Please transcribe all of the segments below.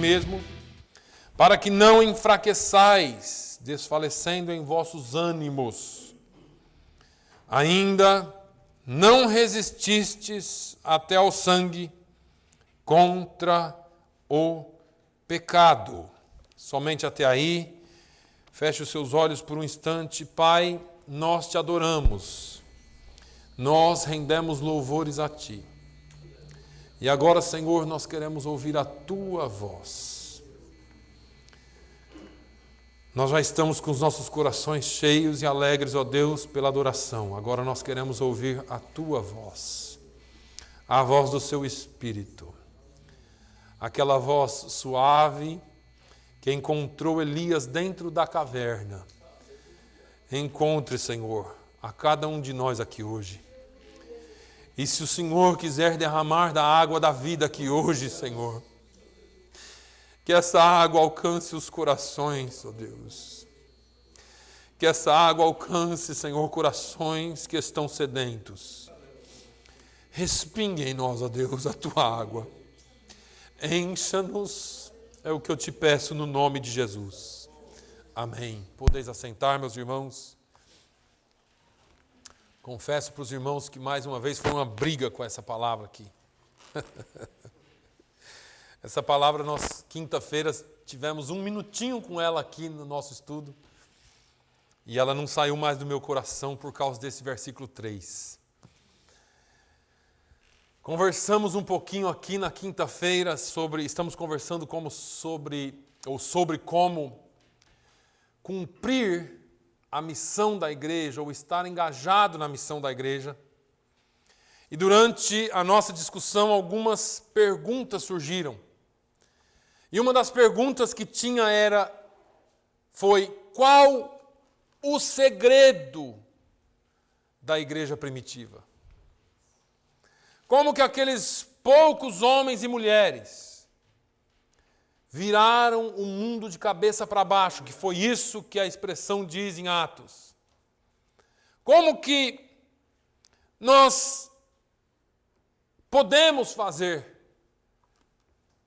mesmo, para que não enfraqueçais, desfalecendo em vossos ânimos. Ainda não resististes até ao sangue contra o pecado. Somente até aí. Feche os seus olhos por um instante. Pai, nós te adoramos. Nós rendemos louvores a Ti. E agora, Senhor, nós queremos ouvir a Tua voz. Nós já estamos com os nossos corações cheios e alegres, ó Deus, pela adoração. Agora nós queremos ouvir a Tua voz. A voz do Seu Espírito. Aquela voz suave que encontrou Elias dentro da caverna. Encontre, Senhor, a cada um de nós aqui hoje. E se o Senhor quiser derramar da água da vida aqui hoje, Senhor, que essa água alcance os corações, ó Deus. Que essa água alcance, Senhor, corações que estão sedentos. Respingue em nós, ó Deus, a Tua água. Encha-nos. É o que eu te peço no nome de Jesus. Amém. Podeis assentar, meus irmãos. Confesso para os irmãos que mais uma vez foi uma briga com essa palavra aqui. Essa palavra nós, quinta-feira, tivemos um minutinho com ela aqui no nosso estudo. E ela não saiu mais do meu coração por causa desse versículo 3. Conversamos um pouquinho aqui na quinta-feira estamos conversando sobre como cumprir a missão da igreja, ou estar engajado na missão da igreja. E durante a nossa discussão, algumas perguntas surgiram. E uma das perguntas que tinha foi qual o segredo da igreja primitiva? Como que aqueles poucos homens e mulheres viraram o mundo de cabeça para baixo, que foi isso que a expressão diz em Atos. Como que nós podemos fazer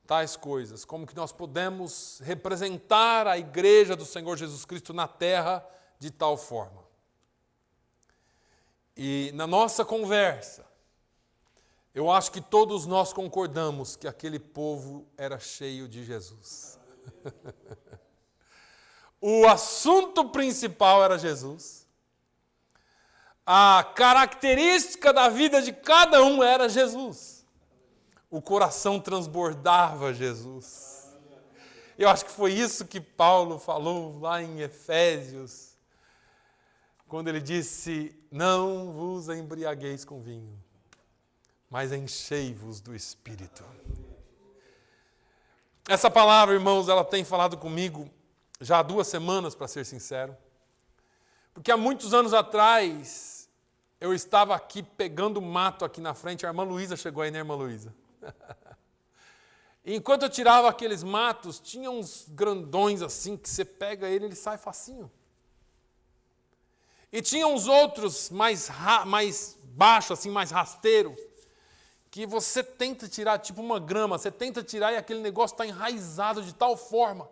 tais coisas? Como que nós podemos representar a igreja do Senhor Jesus Cristo na terra de tal forma? E na nossa conversa, eu acho que todos nós concordamos que aquele povo era cheio de Jesus. O assunto principal era Jesus. A característica da vida de cada um era Jesus. O coração transbordava Jesus. Eu acho que foi isso que Paulo falou lá em Efésios, quando ele disse: não vos embriagueis com vinho, mas enchei-vos do Espírito. Essa palavra, irmãos, ela tem falado comigo já há 2 semanas, para ser sincero. Porque há muitos anos atrás, eu estava aqui pegando mato aqui na frente. A irmã Luísa chegou aí, né, irmã Luísa? E enquanto eu tirava aqueles matos, tinha uns grandões assim, que você pega ele sai facinho. E tinha uns outros mais baixos, assim, mais rasteiro, que você tenta tirar, tipo uma grama, você tenta tirar e aquele negócio está enraizado de tal forma.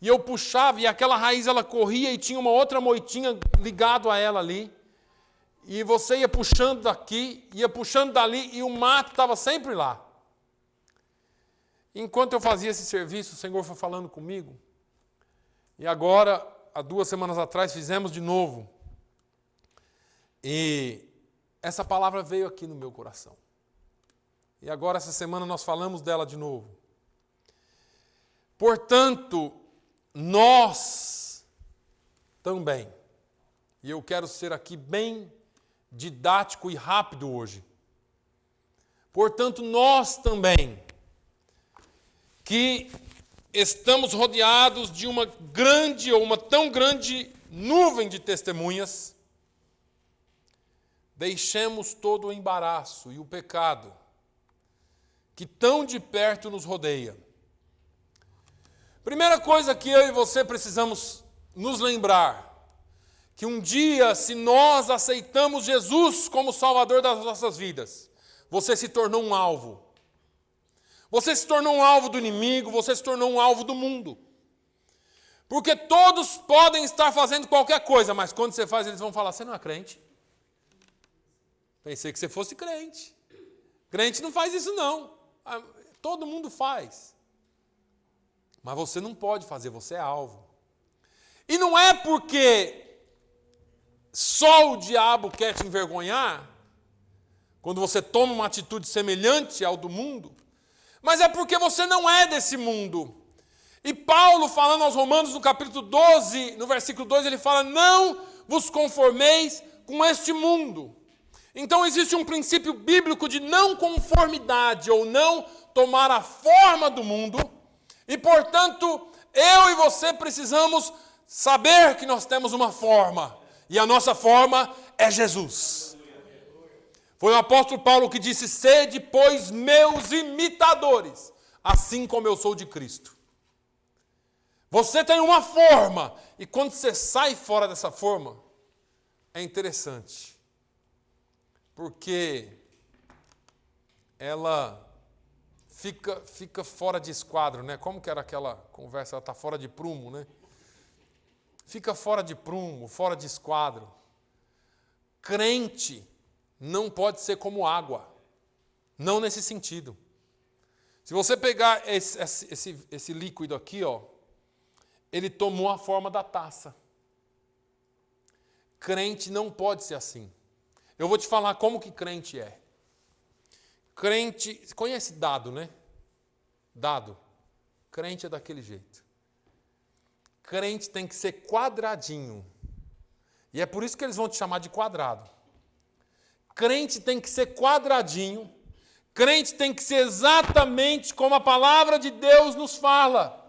E eu puxava e aquela raiz ela corria e tinha uma outra moitinha ligado a ela ali. E você ia puxando daqui, ia puxando dali e o mato estava sempre lá. Enquanto eu fazia esse serviço, o Senhor foi falando comigo. E agora, há 2 semanas atrás, fizemos de novo. E essa palavra veio aqui no meu coração. E agora, essa semana, nós falamos dela de novo. Portanto, nós também, e eu quero ser aqui bem didático e rápido hoje. Portanto, nós também, que estamos rodeados de uma grande ou uma tão grande nuvem de testemunhas, deixemos todo o embaraço e o pecado que tão de perto nos rodeia. Primeira coisa que eu e você precisamos nos lembrar, que um dia, se nós aceitamos Jesus como Salvador das nossas vidas, você se tornou um alvo. Você se tornou um alvo do inimigo, você se tornou um alvo do mundo. Porque todos podem estar fazendo qualquer coisa, mas quando você faz, eles vão falar, você não é crente? Pensei que você fosse crente. Crente não faz isso não. Todo mundo faz. Mas você não pode fazer, você é alvo. E não é porque só o diabo quer te envergonhar, quando você toma uma atitude semelhante ao do mundo, mas é porque você não é desse mundo. E Paulo, falando aos Romanos, no capítulo 12, no versículo 2, ele fala, não vos conformeis com este mundo. Então existe um princípio bíblico de não conformidade, ou não tomar a forma do mundo, e portanto, eu e você precisamos saber que nós temos uma forma, e a nossa forma é Jesus. Foi o apóstolo Paulo que disse, sede, pois, meus imitadores, assim como eu sou de Cristo. Você tem uma forma, e quando você sai fora dessa forma, é interessante, porque ela fica fora de esquadro, né? Como que era aquela conversa? Ela está fora de prumo, né? Fica fora de prumo, fora de esquadro. Crente não pode ser como água, não nesse sentido. Se você pegar esse líquido aqui, ó, ele tomou a forma da taça. Crente não pode ser assim. Eu vou te falar como que crente é. Crente, conhece dado, né? Dado. Crente é daquele jeito. Crente tem que ser quadradinho. E é por isso que eles vão te chamar de quadrado. Crente tem que ser quadradinho. Crente tem que ser exatamente como a palavra de Deus nos fala.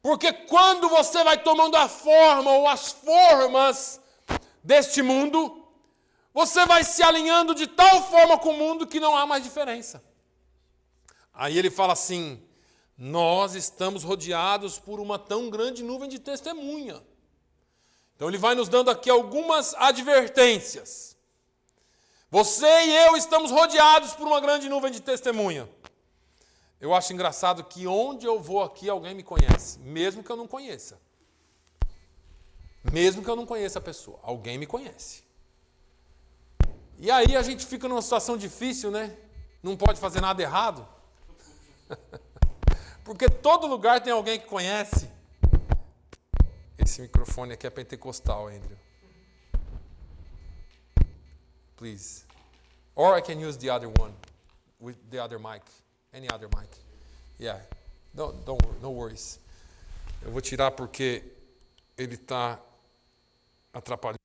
Porque quando você vai tomando a forma ou as formas deste mundo, você vai se alinhando de tal forma com o mundo que não há mais diferença. Aí ele fala assim, nós estamos rodeados por uma tão grande nuvem de testemunha. Então ele vai nos dando aqui algumas advertências. Você e eu estamos rodeados por uma grande nuvem de testemunha. Eu acho engraçado que onde eu vou aqui alguém me conhece, mesmo que eu não conheça. Mesmo que eu não conheça a pessoa, alguém me conhece. E aí a gente fica numa situação difícil, né? Não pode fazer nada errado. Porque todo lugar tem alguém que conhece. Esse microfone aqui é pentecostal, Andrew. Please. Or I can use the other one, with the other mic. Any other mic. Yeah. No worries. Eu vou tirar porque ele está atrapalhando.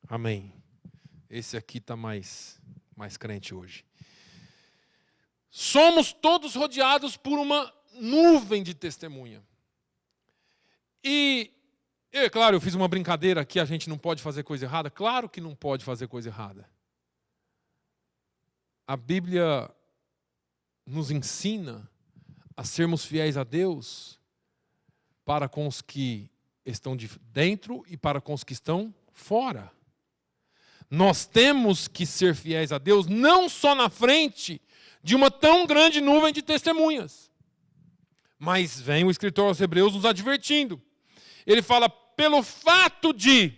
Amém. Esse aqui está mais crente hoje. Somos todos rodeados por uma nuvem de testemunha. E, é claro, eu fiz uma brincadeira aqui, a gente não pode fazer coisa errada. Claro que não pode fazer coisa errada. A Bíblia nos ensina a sermos fiéis a Deus para com os que estão de dentro e para com os que estão fora. Nós temos que ser fiéis a Deus não só na frente de uma tão grande nuvem de testemunhas. Mas vem o escritor aos Hebreus nos advertindo. Ele fala, pelo fato de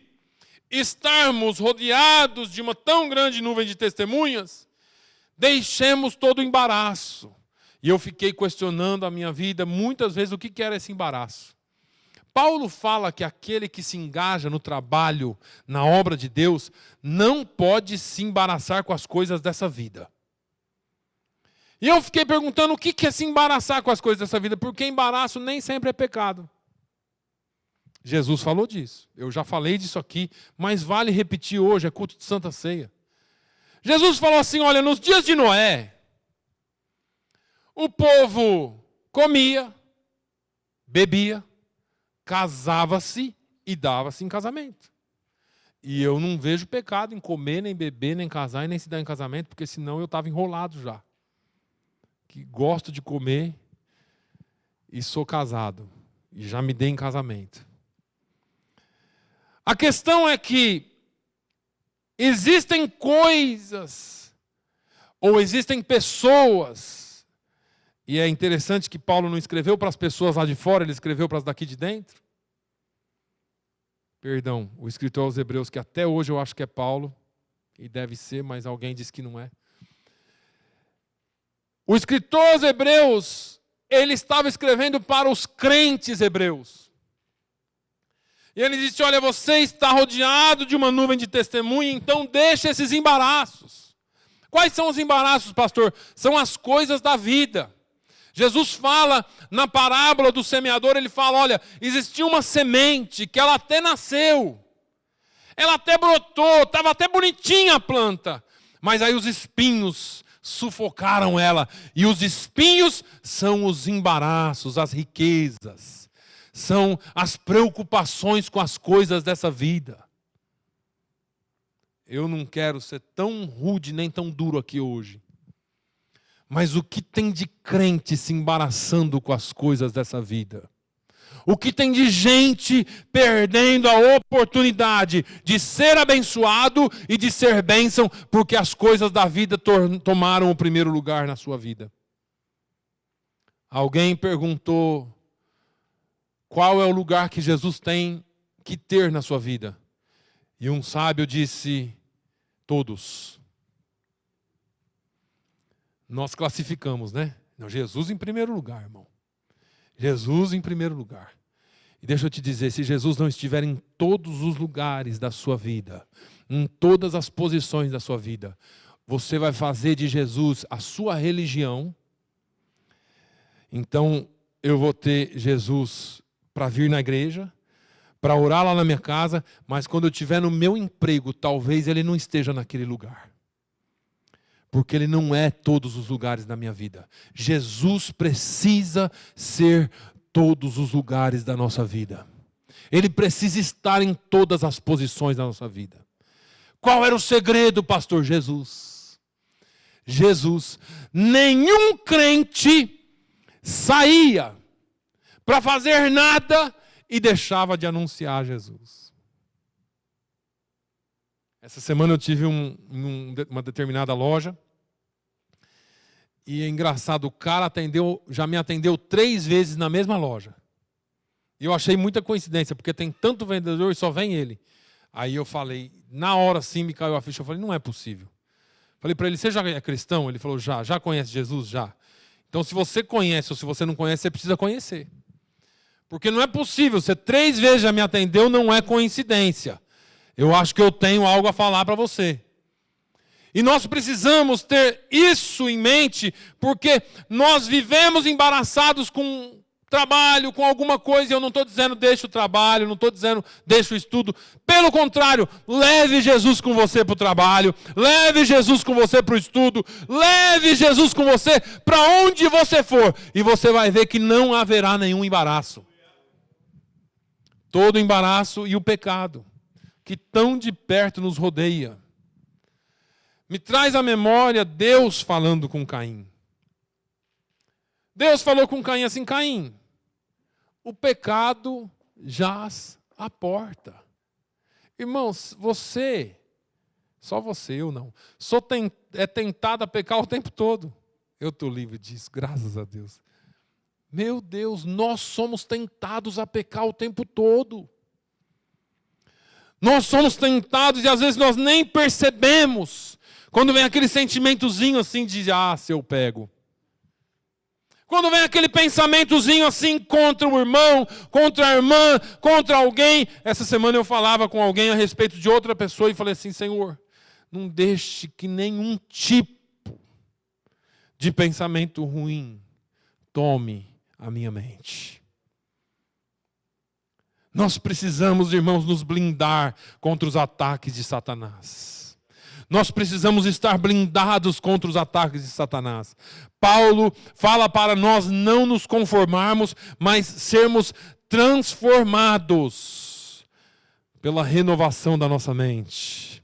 estarmos rodeados de uma tão grande nuvem de testemunhas, deixemos todo o embaraço. E eu fiquei questionando a minha vida muitas vezes o que era esse embaraço. Paulo fala que aquele que se engaja no trabalho, na obra de Deus, não pode se embaraçar com as coisas dessa vida. E eu fiquei perguntando o que é se embaraçar com as coisas dessa vida, porque embaraço nem sempre é pecado. Jesus falou disso. Eu já falei disso aqui, mas vale repetir hoje, é culto de Santa Ceia. Jesus falou assim, olha, nos dias de Noé, o povo comia, bebia, casava-se e dava-se em casamento. E eu não vejo pecado em comer, nem beber, nem casar e nem se dar em casamento, porque senão eu estava enrolado já. Que gosto de comer e sou casado. e já me dei em casamento. A questão é que existem coisas, ou existem pessoas, e é interessante que Paulo não escreveu para as pessoas lá de fora, ele escreveu para as daqui de dentro. Perdão, o escritor aos Hebreus, que até hoje eu acho que é Paulo, e deve ser, mas alguém diz que não é. O escritor aos Hebreus, ele estava escrevendo para os crentes hebreus. E ele disse, olha, você está rodeado de uma nuvem de testemunha, então deixa esses embaraços. Quais são os embaraços, pastor? São as coisas da vida. Jesus fala na parábola do semeador, ele fala, olha, existia uma semente que ela até nasceu, ela até brotou, estava até bonitinha a planta, mas aí os espinhos sufocaram ela, e os espinhos são os embaraços, as riquezas, são as preocupações com as coisas dessa vida. Eu não quero ser tão rude nem tão duro aqui hoje, mas o que tem de crente se embaraçando com as coisas dessa vida? O que tem de gente perdendo a oportunidade de ser abençoado e de ser bênção, porque as coisas da vida tomaram o primeiro lugar na sua vida? Alguém perguntou qual é o lugar que Jesus tem que ter na sua vida. E um sábio disse, todos. Nós classificamos, né? Não, Jesus em primeiro lugar, irmão. Jesus em primeiro lugar. E deixa eu te dizer, se Jesus não estiver em todos os lugares da sua vida, em todas as posições da sua vida, você vai fazer de Jesus a sua religião. Então, eu vou ter Jesus para vir na igreja, para orar lá na minha casa, mas quando eu estiver no meu emprego, talvez ele não esteja naquele lugar. Porque ele não é todos os lugares da minha vida. Jesus precisa ser todos os lugares da nossa vida. Ele precisa estar em todas as posições da nossa vida. Qual era o segredo, pastor? Jesus. Jesus. Nenhum crente saía para fazer nada e deixava de anunciar Jesus. Essa semana eu tive uma determinada loja. E é engraçado, o cara já me atendeu 3 vezes na mesma loja. E eu achei muita coincidência, porque tem tanto vendedor e só vem ele. Aí eu falei, na hora sim me caiu a ficha, eu falei, não é possível. Falei para ele, você já é cristão? Ele falou, já conhece Jesus? Já. Então se você conhece ou se você não conhece, você precisa conhecer. Porque não é possível, você 3 vezes já me atendeu, não é coincidência. Eu acho que eu tenho algo a falar para você. E nós precisamos ter isso em mente, porque nós vivemos embaraçados com trabalho, com alguma coisa, e eu não estou dizendo deixa o trabalho, não estou dizendo deixa o estudo. Pelo contrário, leve Jesus com você para o trabalho, leve Jesus com você para o estudo, leve Jesus com você para onde você for, e você vai ver que não haverá nenhum embaraço. Todo embaraço e o pecado, que tão de perto nos rodeia. Me traz à memória Deus falando com Caim. Deus falou com Caim assim, Caim, o pecado jaz à porta. Irmãos, só você, eu não, é tentado a pecar o tempo todo. Eu estou livre disso, graças a Deus. Meu Deus, nós somos tentados a pecar o tempo todo. Nós somos tentados e às vezes nós nem percebemos. Quando vem aquele sentimentozinho assim de, se eu pego. Quando vem aquele pensamentozinho assim contra o irmão, contra a irmã, contra alguém. Essa semana eu falava com alguém a respeito de outra pessoa e falei assim, Senhor, não deixe que nenhum tipo de pensamento ruim tome a minha mente. Nós precisamos, irmãos, nos blindar contra os ataques de Satanás. Nós precisamos estar blindados contra os ataques de Satanás. Paulo fala para nós não nos conformarmos, mas sermos transformados pela renovação da nossa mente.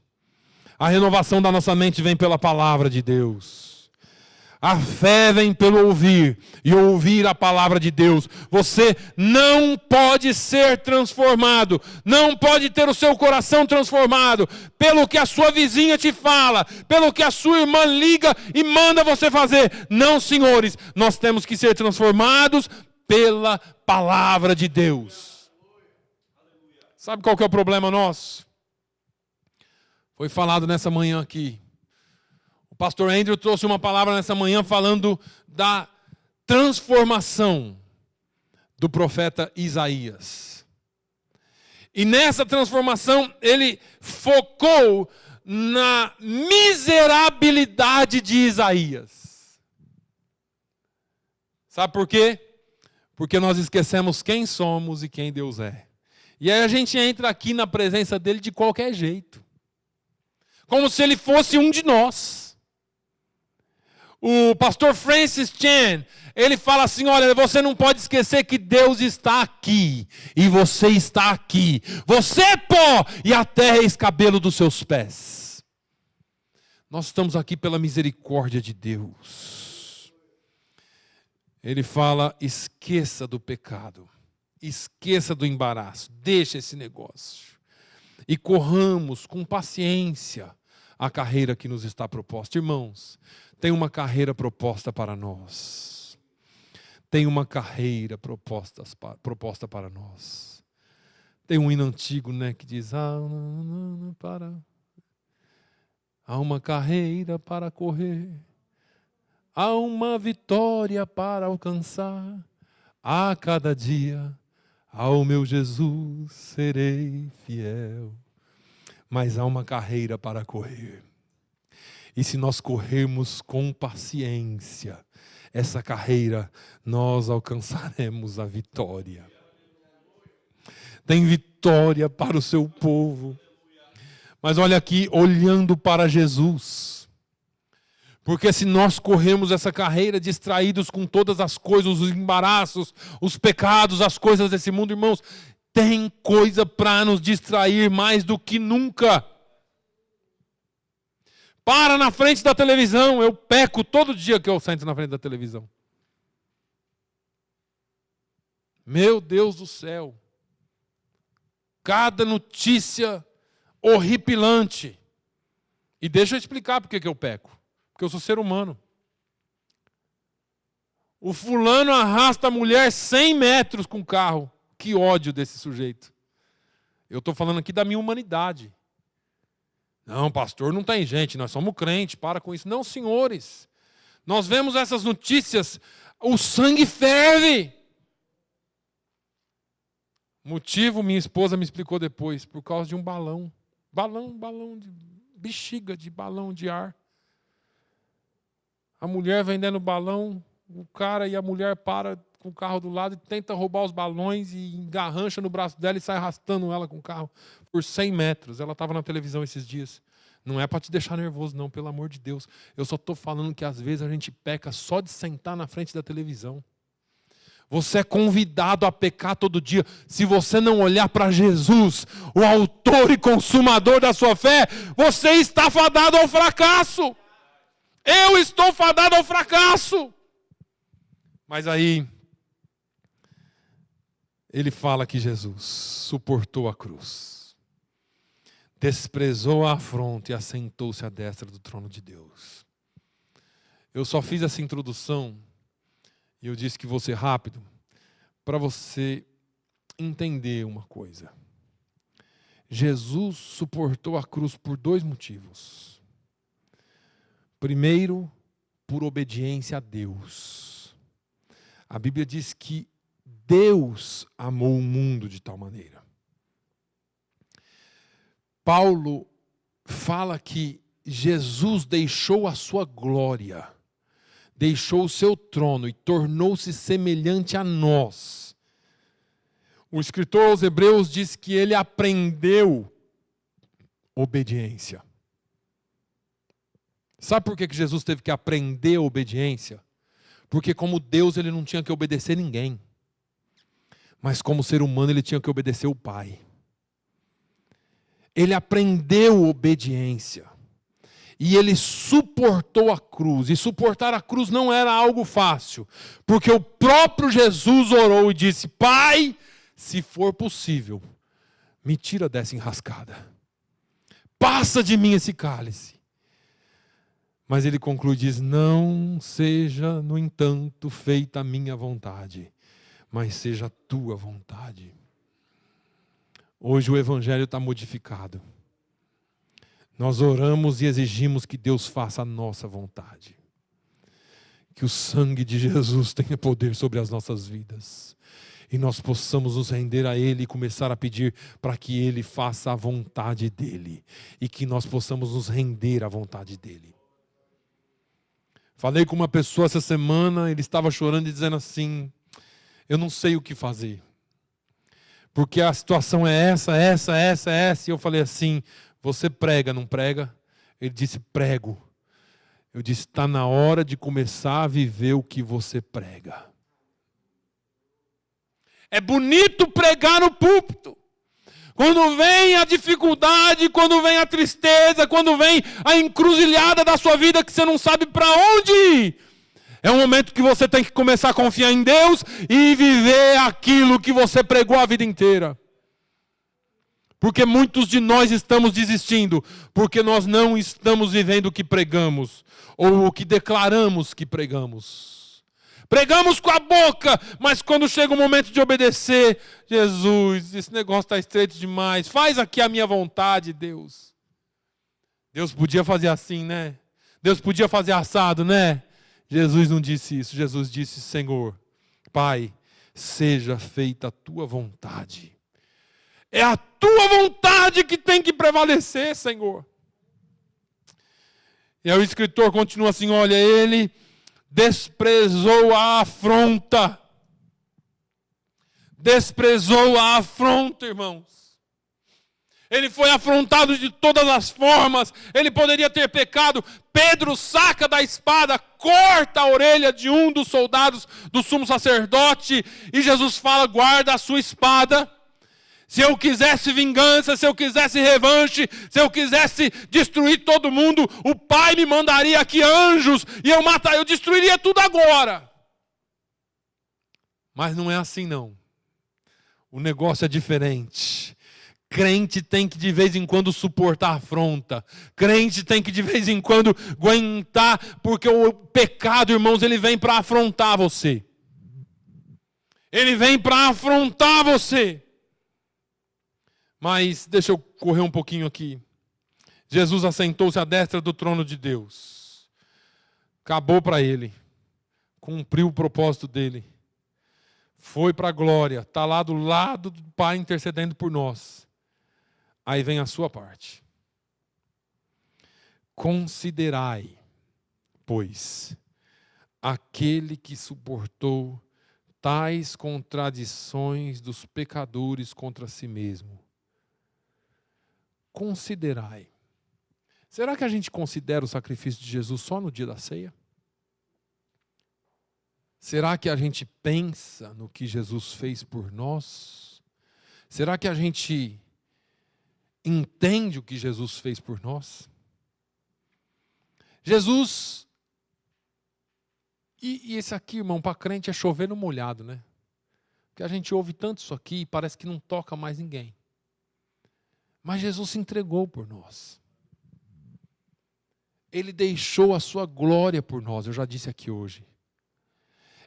A renovação da nossa mente vem pela palavra de Deus. A fé vem pelo ouvir, e ouvir a palavra de Deus. Você não pode ser transformado, não pode ter o seu coração transformado pelo que a sua vizinha te fala, pelo que a sua irmã liga e manda você fazer. Não, senhores, nós temos que ser transformados pela palavra de Deus. Sabe qual que é o problema nosso? Foi falado nessa manhã aqui. O pastor Andrew trouxe uma palavra nessa manhã falando da transformação do profeta Isaías. E nessa transformação ele focou na miserabilidade de Isaías. Sabe por quê? Porque nós esquecemos quem somos e quem Deus é. E aí a gente entra aqui na presença dele de qualquer jeito. Como se ele fosse um de nós. O pastor Francis Chan, ele fala assim, olha, você não pode esquecer que Deus está aqui. E você está aqui. Você é pó e a terra é escabelo dos seus pés. Nós estamos aqui pela misericórdia de Deus. Ele fala, esqueça do pecado. Esqueça do embaraço. Deixa esse negócio. E corramos com paciência a carreira que nos está proposta. Irmãos, tem uma carreira proposta para nós. Tem uma carreira proposta para nós. Tem um hino antigo, né, que diz: há uma carreira para correr, há uma vitória para alcançar. A cada dia, ao meu Jesus serei fiel. Mas há uma carreira para correr. E se nós corrermos com paciência, essa carreira, nós alcançaremos a vitória. Tem vitória para o seu povo. Mas olha aqui, olhando para Jesus. Porque se nós corremos essa carreira distraídos com todas as coisas, os embaraços, os pecados, as coisas desse mundo, irmãos, tem coisa para nos distrair mais do que nunca. Para na frente da televisão, eu peco todo dia que eu sento na frente da televisão. Meu Deus do céu. Cada notícia horripilante. E deixa eu explicar por que eu peco. Porque eu sou ser humano. O fulano arrasta a mulher 100 metros com o carro. Que ódio desse sujeito. Eu estou falando aqui da minha humanidade. Não, pastor, não tem gente, nós somos crentes, para com isso. Não, senhores. Nós vemos essas notícias, o sangue ferve. Motivo, minha esposa me explicou depois, por causa de um balão. Balão de bexiga, de balão de ar. A mulher vendendo balão, o cara e a mulher para com o carro do lado e tenta roubar os balões e engarrancha no braço dela e sai arrastando ela com o carro por 100 metros. Ela estava na televisão esses dias. Não é para te deixar nervoso, não, pelo amor de Deus. Eu só estou falando que às vezes a gente peca só de sentar na frente da televisão. Você é convidado a pecar todo dia. Se você não olhar para Jesus, o autor e consumador da sua fé, você está fadado ao fracasso. Eu estou fadado ao fracasso. Mas aí, ele fala que Jesus suportou a cruz, desprezou a afronta e assentou-se à destra do trono de Deus. Eu só fiz essa introdução e eu disse que vou ser rápido para você entender uma coisa. Jesus suportou a cruz por 2 motivos. Primeiro, por obediência a Deus. A Bíblia diz que Deus amou o mundo de tal maneira. Paulo fala que Jesus deixou a sua glória, deixou o seu trono e tornou-se semelhante a nós. O escritor aos Hebreus diz que ele aprendeu obediência. Sabe por que Jesus teve que aprender a obediência? Porque como Deus ele não tinha que obedecer ninguém. Mas como ser humano ele tinha que obedecer o Pai. Ele aprendeu obediência. E ele suportou a cruz. E suportar a cruz não era algo fácil. Porque o próprio Jesus orou e disse: Pai, se for possível, me tira dessa enrascada. Passa de mim esse cálice. Mas ele conclui e diz: não seja, no entanto, feita a minha vontade, mas seja a tua vontade. Hoje o evangelho está modificado. Nós oramos e exigimos que Deus faça a nossa vontade. Que o sangue de Jesus tenha poder sobre as nossas vidas. E nós possamos nos render a Ele e começar a pedir para que Ele faça a vontade dEle. E que nós possamos nos render à vontade dEle. Falei com uma pessoa essa semana, ele estava chorando e dizendo assim: eu não sei o que fazer. Porque a situação é essa. E eu falei assim: você prega, não prega? Ele disse: prego. Eu disse: está na hora de começar a viver o que você prega. É bonito pregar no púlpito. Quando vem a dificuldade, quando vem a tristeza, quando vem a encruzilhada da sua vida que você não sabe para onde ir. É um momento que você tem que começar a confiar em Deus e viver aquilo que você pregou a vida inteira. Porque muitos de nós estamos desistindo, porque nós não estamos vivendo o que pregamos, ou o que declaramos que pregamos. Pregamos com a boca, mas quando chega o momento de obedecer, Jesus, esse negócio está estreito demais, faz aqui a minha vontade, Deus. Deus podia fazer assim, né? Deus podia fazer assado, né? Jesus não disse isso, Jesus disse: Senhor, Pai, seja feita a tua vontade. É a tua vontade que tem que prevalecer, Senhor. E aí o escritor continua assim: olha, ele desprezou a afronta. Desprezou a afronta, irmãos. Ele foi afrontado de todas as formas. Ele poderia ter pecado. Pedro saca da espada, corta a orelha de um dos soldados do sumo sacerdote. E Jesus fala: guarda a sua espada. Se eu quisesse vingança, se eu quisesse revanche, se eu quisesse destruir todo mundo, o Pai me mandaria aqui anjos e eu destruiria tudo agora. Mas não é assim não. O negócio é diferente. Crente tem que de vez em quando suportar a afronta. Crente tem que de vez em quando aguentar, porque o pecado, irmãos, ele vem para afrontar você. Ele vem para afrontar você. Mas deixa eu correr um pouquinho aqui. Jesus assentou-se à destra do trono de Deus. Acabou para ele. Cumpriu o propósito dele. Foi para a glória. Está lá do lado do Pai intercedendo por nós. Aí vem a sua parte. Considerai, pois, aquele que suportou tais contradições dos pecadores contra si mesmo. Considerai. Será que a gente considera o sacrifício de Jesus só no dia da ceia? Será que a gente pensa no que Jesus fez por nós? Será que a gente entende o que Jesus fez por nós? Jesus, e esse aqui, irmão, para crente é chover no molhado, né? Porque a gente ouve tanto isso aqui e parece que não toca mais ninguém. Mas Jesus se entregou por nós. Ele deixou a sua glória por nós, eu já disse aqui hoje.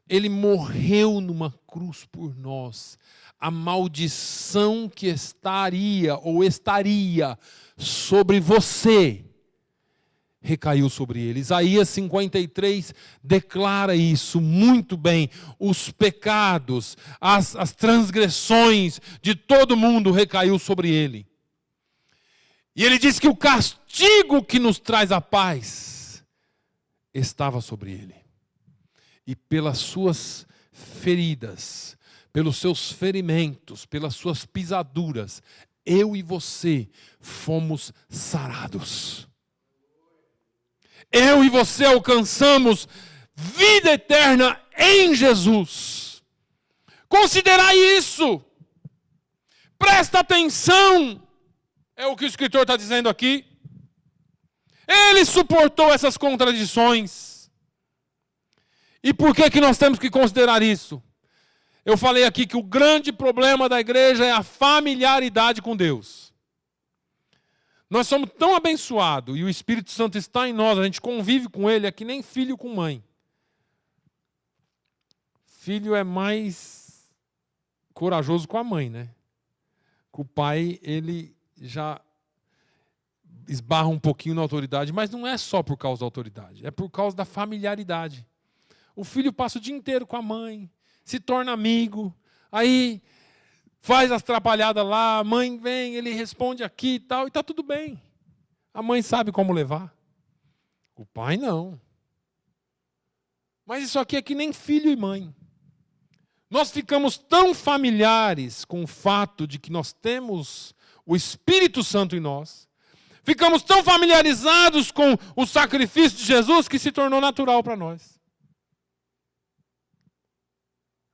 Ele morreu numa cruz por nós. A maldição que estaria sobre você recaiu sobre ele. Isaías 53 declara isso muito bem. Os pecados, as transgressões de todo mundo recaiu sobre ele. E ele diz que o castigo que nos traz a paz estava sobre ele. E pelas suas feridas, pelos seus ferimentos, pelas suas pisaduras, eu e você fomos sarados. Eu e você alcançamos vida eterna em Jesus. Considerai isso. Presta atenção. É o que o escritor está dizendo aqui. Ele suportou essas contradições. E por que nós temos que considerar isso? Eu falei aqui que o grande problema da igreja é a familiaridade com Deus. Nós somos tão abençoados e o Espírito Santo está em nós, a gente convive com Ele, é que nem filho com mãe. Filho é mais corajoso com a mãe, né? Com o pai, ele já esbarra um pouquinho na autoridade, mas não é só por causa da autoridade, é por causa da familiaridade. O filho passa o dia inteiro com a mãe, se torna amigo, aí faz as atrapalhadas lá, a mãe vem, ele responde aqui e tal, e está tudo bem. A mãe sabe como levar. O pai não. Mas isso aqui é que nem filho e mãe. Nós ficamos tão familiares com o fato de que nós temos o Espírito Santo em nós, ficamos tão familiarizados com o sacrifício de Jesus que se tornou natural para nós.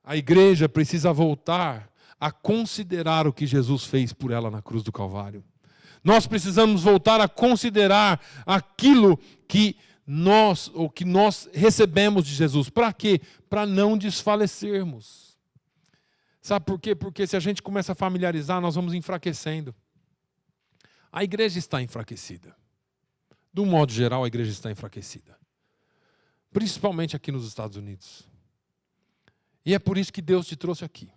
A igreja precisa voltar a considerar o que Jesus fez por ela na cruz do Calvário. Nós precisamos voltar a considerar aquilo que nós recebemos de Jesus. Para quê? Para não desfalecermos. Sabe por quê? Porque se a gente começa a familiarizar, nós vamos enfraquecendo. A igreja está enfraquecida. De um modo geral, a igreja está enfraquecida. Principalmente aqui nos Estados Unidos. E é por isso que Deus te trouxe aqui.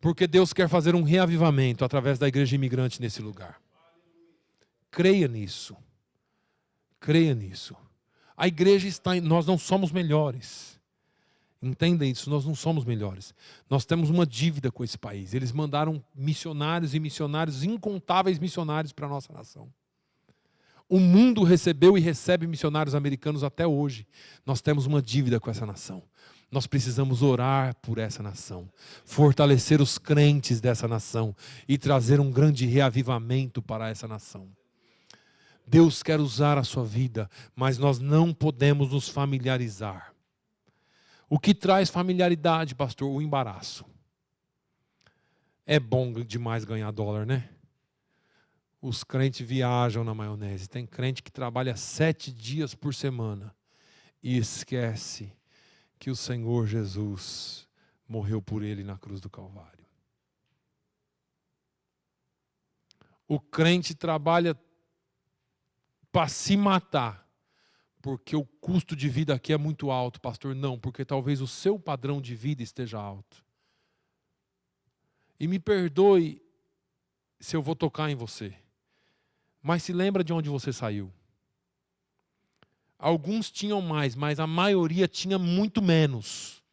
Porque Deus quer fazer um reavivamento através da igreja imigrante nesse lugar. Creia nisso. Creia nisso. A igreja está nós não somos melhores. Entenda isso, nós não somos melhores. Nós temos uma dívida com esse país. Eles mandaram missionários e missionários, incontáveis missionários para a nossa nação. O mundo recebeu e recebe missionários americanos até hoje. Nós temos uma dívida com essa nação. Nós precisamos orar por essa nação, fortalecer os crentes dessa nação e trazer um grande reavivamento para essa nação. Deus quer usar a sua vida, mas nós não podemos nos familiarizar. O que traz familiaridade, pastor? O embaraço. É bom demais ganhar dólar, né? Os crentes viajam na maionese. Tem crente que trabalha 7 dias por semana e esquece que o Senhor Jesus morreu por ele na cruz do Calvário. O crente trabalha para se matar, porque o custo de vida aqui é muito alto, pastor. Não, porque talvez o seu padrão de vida esteja alto. E me perdoe se eu vou tocar em você, mas se lembra de onde você saiu. Alguns tinham mais, mas a maioria tinha muito menos.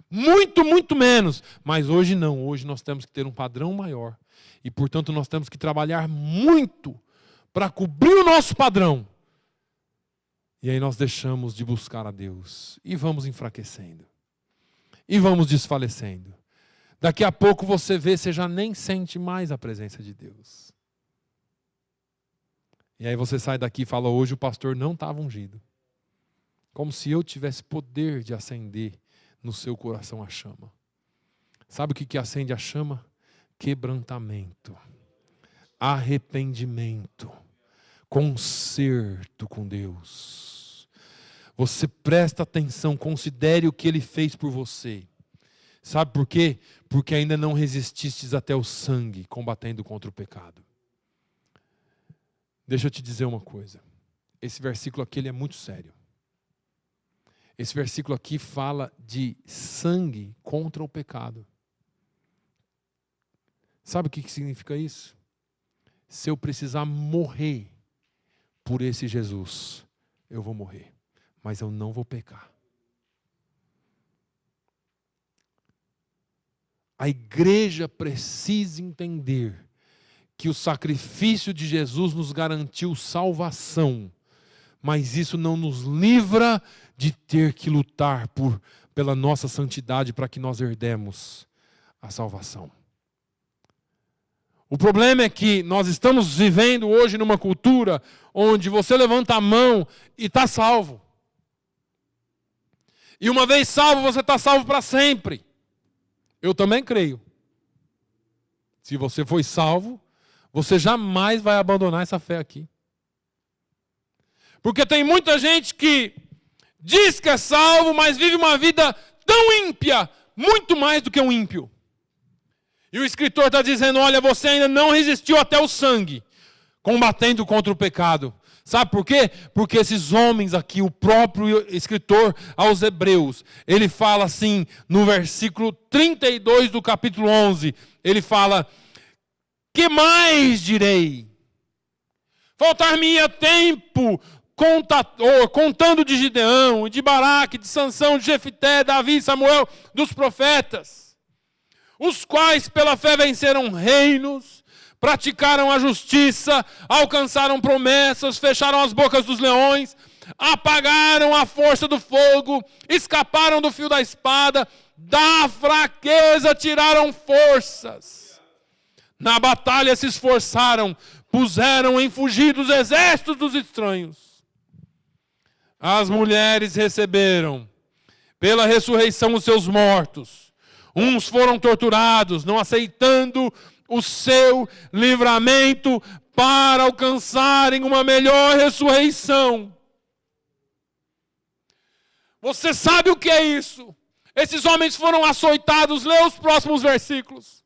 Muito, muito menos. Mas hoje não, hoje nós temos que ter um padrão maior. E, portanto, nós temos que trabalhar muito para cobrir o nosso padrão. E aí nós deixamos de buscar a Deus. E vamos enfraquecendo. E vamos desfalecendo. Daqui a pouco você vê, você já nem sente mais a presença de Deus. E aí você sai daqui e fala, hoje o pastor não estava ungido. Como se eu tivesse poder de acender no seu coração a chama. Sabe o que acende a chama? Quebrantamento, arrependimento, conserto com Deus. Você presta atenção, considere o que Ele fez por você. Sabe por quê? Porque ainda não resististes até o sangue, combatendo contra o pecado. Deixa eu te dizer uma coisa. Esse versículo aqui ele é muito sério. Esse versículo aqui fala de sangue contra o pecado. Sabe o que significa isso? Se eu precisar morrer por esse Jesus, eu vou morrer. Mas eu não vou pecar. A igreja precisa entender que o sacrifício de Jesus nos garantiu salvação, mas isso não nos livra de ter que lutar pela nossa santidade para que nós herdemos a salvação. O problema é que nós estamos vivendo hoje numa cultura onde você levanta a mão e está salvo. E uma vez salvo, você está salvo para sempre. Eu também creio. Se você foi salvo, você jamais vai abandonar essa fé aqui. Porque tem muita gente que diz que é salvo, mas vive uma vida tão ímpia, muito mais do que um ímpio. E o escritor está dizendo, olha, você ainda não resistiu até o sangue, combatendo contra o pecado. Sabe por quê? Porque esses homens aqui, o próprio escritor aos Hebreus, ele fala assim, no versículo 32 do capítulo 11, ele fala, que mais direi? Faltar-me-ia tempo contando de Gideão, de Baraque, de Sansão, de Jefité, Davi, Samuel, dos profetas, os quais pela fé venceram reinos, praticaram a justiça, alcançaram promessas, fecharam as bocas dos leões, apagaram a força do fogo, escaparam do fio da espada, da fraqueza tiraram forças. Na batalha se esforçaram, puseram em fugir dos exércitos dos estranhos. As mulheres receberam pela ressurreição os seus mortos. Uns foram torturados, não aceitando o seu livramento para alcançarem uma melhor ressurreição. Você sabe o que é isso? Esses homens foram açoitados, lê os próximos versículos.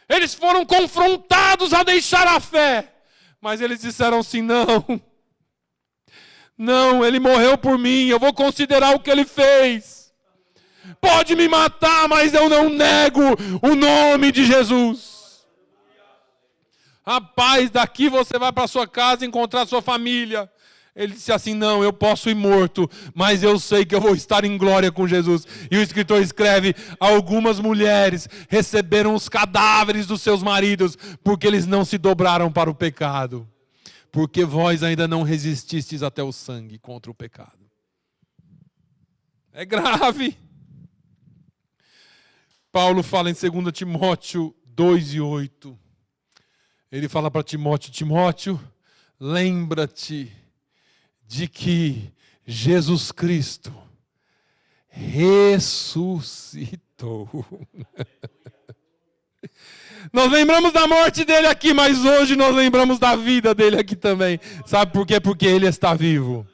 Eles foram confrontados a deixar a fé, mas eles disseram assim, não, ele morreu por mim, eu vou considerar o que ele fez. Pode me matar, mas eu não nego o nome de Jesus. Rapaz, daqui você vai para sua casa encontrar sua família. Ele disse assim, não, eu posso ir morto, mas eu sei que eu vou estar em glória com Jesus. E o escritor escreve, algumas mulheres receberam os cadáveres dos seus maridos, porque eles não se dobraram para o pecado. Porque vós ainda não resististes até o sangue contra o pecado. É grave. Paulo fala em 2 Timóteo 2:8. Ele fala para Timóteo, Timóteo, lembra-te de que Jesus Cristo ressuscitou. Nós lembramos da morte dele aqui, mas hoje nós lembramos da vida dele aqui também. Sabe por quê? Porque ele está vivo.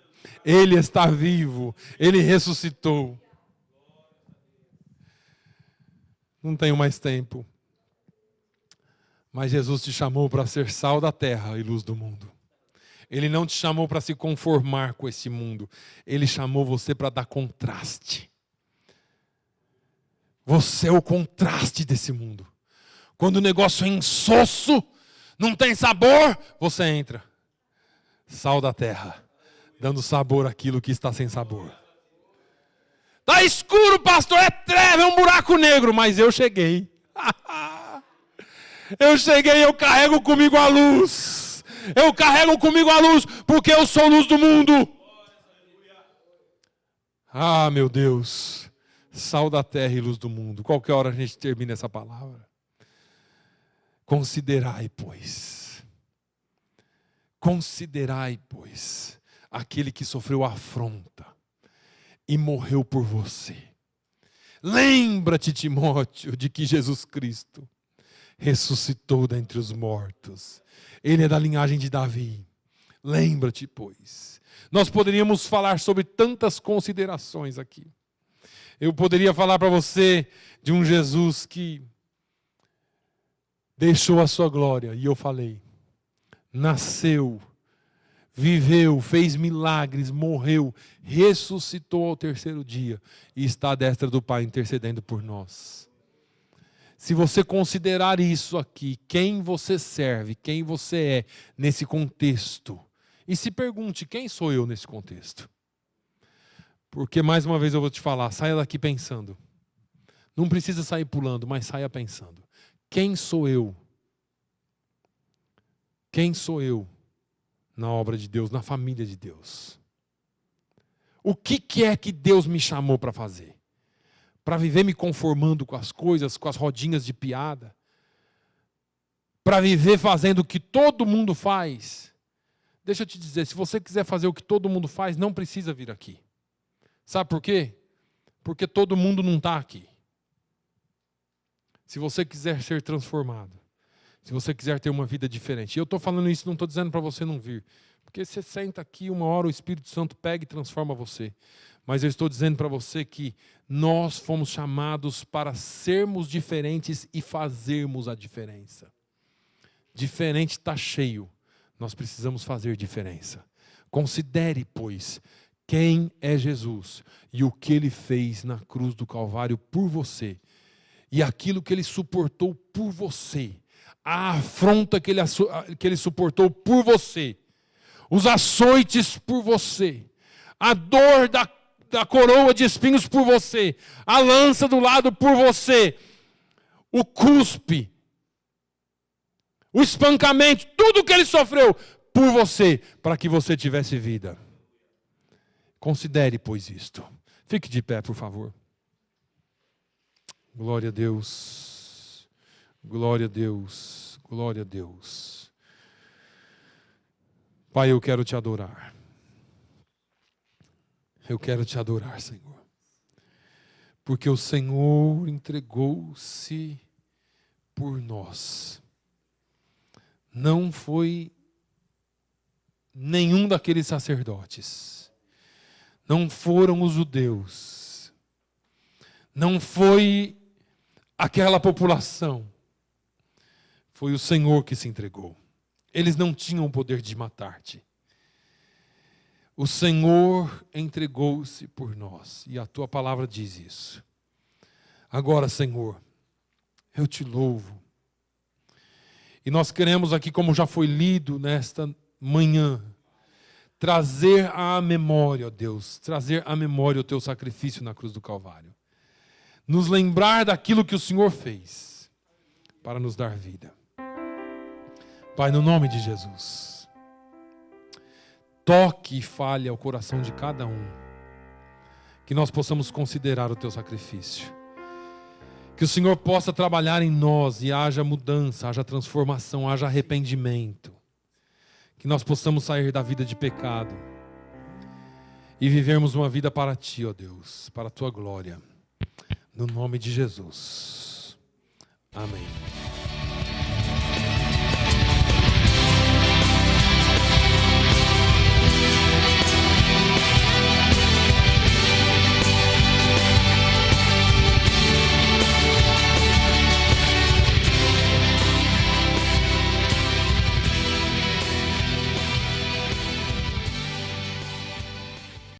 Ele está vivo. Ele ressuscitou. Não tenho mais tempo. Mas Jesus te chamou para ser sal da terra e luz do mundo. Ele não te chamou para se conformar com esse mundo. Ele chamou você para dar contraste. Você é o contraste desse mundo. Quando o negócio é insosso, não tem sabor, você entra. Sal da terra, dando sabor àquilo que está sem sabor. Está escuro, pastor, é treva, é um buraco negro, mas eu cheguei. Eu carrego comigo a luz. Eu carrego comigo a luz, porque eu sou luz do mundo. Ah, meu Deus. Sal da terra e luz do mundo. Qualquer hora a gente termina essa palavra. Considerai, pois, aquele que sofreu afronta e morreu por você. Lembra-te, Timóteo, de que Jesus Cristo ressuscitou dentre os mortos. Ele é da linhagem de Davi. Lembra-te, pois. Nós poderíamos falar sobre tantas considerações aqui. Eu poderia falar para você de um Jesus que deixou a sua glória, e eu falei, nasceu, viveu, fez milagres, morreu, ressuscitou ao terceiro dia e está à destra do Pai intercedendo por nós. Se você considerar isso aqui, quem você serve, quem você é nesse contexto, e se pergunte, quem sou eu nesse contexto? Porque mais uma vez eu vou te falar, saia daqui pensando. Não precisa sair pulando, mas saia pensando. Quem sou eu? Quem sou eu na obra de Deus, na família de Deus? O que é que Deus me chamou para fazer? Para viver me conformando com as coisas, com as rodinhas de piada? Para viver fazendo o que todo mundo faz? Deixa eu te dizer, se você quiser fazer o que todo mundo faz, não precisa vir aqui. Sabe por quê? Porque todo mundo não está aqui. Se você quiser ser transformado, Se você quiser ter uma vida diferente. E eu estou falando isso, não estou dizendo para você não vir. Porque você senta aqui, uma hora o Espírito Santo pega e transforma você. Mas eu estou dizendo para você que nós fomos chamados para sermos diferentes e fazermos a diferença. Diferente está cheio. Nós precisamos fazer diferença. Considere, pois, quem é Jesus e o que Ele fez na cruz do Calvário por você. E aquilo que Ele suportou por você. A afronta que ele suportou por você. Os açoites por você. A dor da coroa de espinhos por você. A lança do lado por você. O cuspe. O espancamento. Tudo que Ele sofreu por você. Para que você tivesse vida. Considere, pois, isto. Fique de pé, por favor. Glória a Deus. Glória a Deus, glória a Deus. Pai, eu quero te adorar. Eu quero te adorar, Senhor. Porque o Senhor entregou-se por nós. Não foi nenhum daqueles sacerdotes. Não foram os judeus. Não foi aquela população. Foi o Senhor que se entregou. Eles não tinham o poder de matar-te. O Senhor entregou-se por nós. E a tua palavra diz isso. Agora, Senhor, eu te louvo. E nós queremos aqui, como já foi lido nesta manhã, trazer à memória, ó Deus, trazer à memória o teu sacrifício na cruz do Calvário. Nos lembrar daquilo que o Senhor fez para nos dar vida. Pai, no nome de Jesus, toque e fale ao coração de cada um, que nós possamos considerar o teu sacrifício, que o Senhor possa trabalhar em nós e haja mudança, haja transformação, haja arrependimento, que nós possamos sair da vida de pecado e vivermos uma vida para ti, ó Deus, para a tua glória, no nome de Jesus, amém.